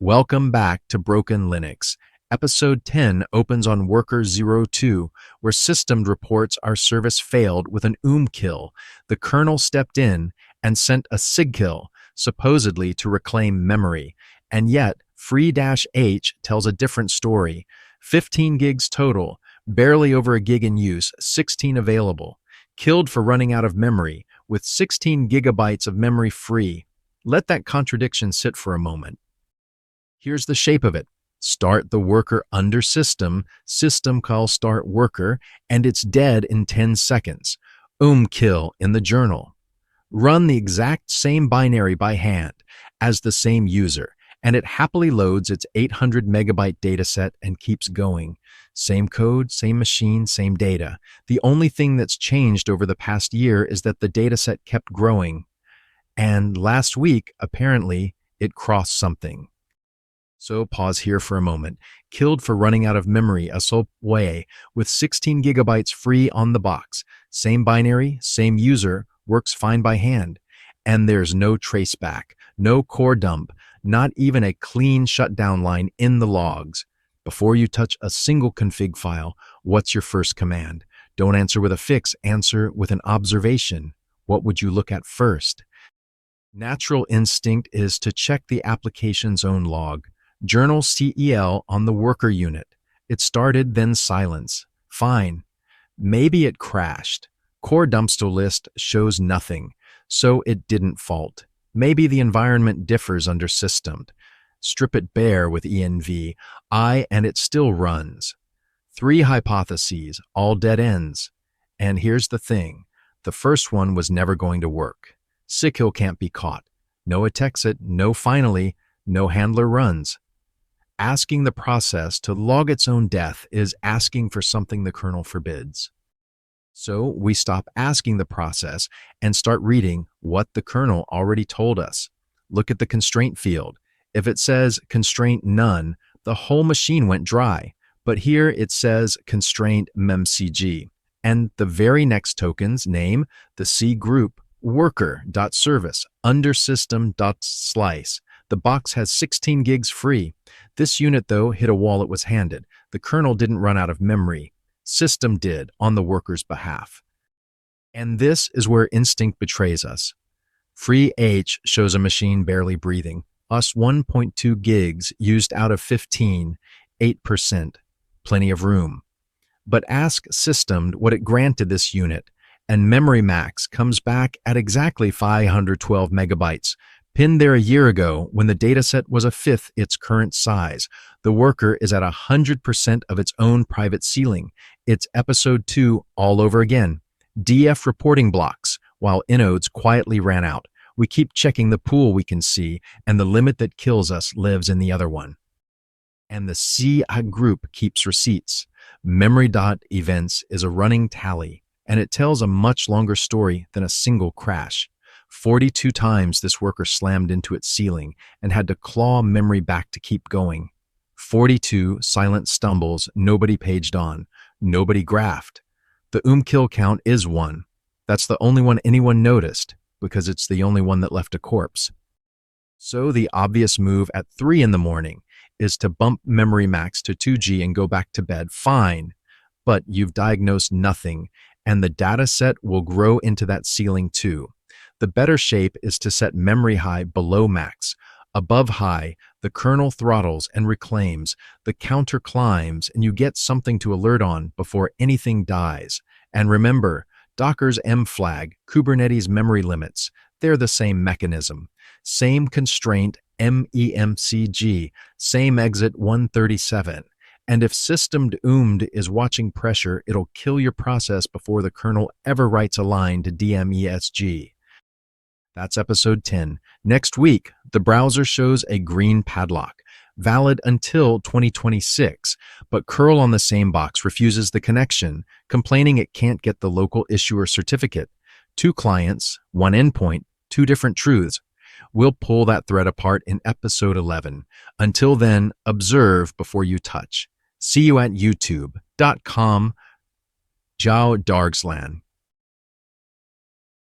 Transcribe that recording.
Welcome back to Broken Linux. Episode 10 opens on Worker 02, where Systemd reports our service failed with an kill. The kernel stepped in and sent a sigkill, supposedly to reclaim memory. And yet, free-h tells a different story. 15 gigs total, barely over a gig in use, 16 available. Killed for running out of memory, with 16 gigabytes of memory free. Let that contradiction sit for a moment. Here's the shape of it. Start the worker under system call start worker, and it's dead in 10 seconds. Kill in the journal. Run the exact same binary by hand as the same user, and it happily loads its 800 megabyte dataset and keeps going. Same code, same machine, same data. The only thing that's changed over the past year is that the dataset kept growing. And last week, apparently, it crossed something. So pause here for a moment. Killed for running out of memory a sole way with 16 gigabytes free on the box. Same binary, same user, works fine by hand. And there's no traceback, no core dump, not even a clean shutdown line in the logs. Before you touch a single config file, what's your first command? Don't answer with a fix, answer with an observation. What would you look at first? Natural instinct is to check the application's own log. Journal CEL on the worker unit. It started, then silence. Fine. Maybe it crashed. Core dumpster list shows nothing, so it didn't fault. Maybe the environment differs under Systemd. Strip it bare with env, and it still runs. 3 hypotheses, all dead ends. And here's the thing. The first one was never going to work. Sigkill can't be caught. No attexit, no finally, no handler runs. Asking the process to log its own death is asking for something the kernel forbids. So we stop asking the process and start reading what the kernel already told us. Look at the constraint field. If it says constraint none, the whole machine went dry. But here it says constraint memcg. And the very next token's name, the C group, worker.service under system.slice. The box has 16 gigs free. This unit, though, hit a wall it was handed. The kernel didn't run out of memory. System did on the worker's behalf. And this is where instinct betrays us. Free H shows a machine barely breathing. Us 1.2 gigs used out of 15, 8%. Plenty of room. But ask Systemd what it granted this unit, and memory max comes back at exactly 512 megabytes. Pinned there a year ago when the dataset was a fifth its current size. The worker is at 100% of its own private ceiling. It's episode 2 all over again. DF reporting blocks, while inodes quietly ran out. We keep checking the pool we can see, and the limit that kills us lives in the other one. And the C group keeps receipts. Memory.events is a running tally, and it tells a much longer story than a single crash. 42 times this worker slammed into its ceiling and had to claw memory back to keep going. 42 silent stumbles, nobody paged on, nobody graphed. The kill count is 1. That's the only one anyone noticed, because it's the only one that left a corpse. So the obvious move at 3 in the morning is to bump memory max to 2G and go back to bed. Fine, but you've diagnosed nothing, and the data set will grow into that ceiling too. The better shape is to set memory high below max. Above high, the kernel throttles and reclaims, the counter climbs, and you get something to alert on before anything dies. And remember, Docker's mflag, Kubernetes memory limits, they're the same mechanism. Same constraint, memcg, same exit 137. And if systemd is watching pressure, it'll kill your process before the kernel ever writes a line to dmesg. That's episode 10. Next week, the browser shows a green padlock, valid until 2026, but curl on the same box refuses the connection, complaining it can't get the local issuer certificate. 2 clients, 1 endpoint, 2 different truths. We'll pull that thread apart in episode 11. Until then, observe before you touch. See you at youtube.com. Dargslan.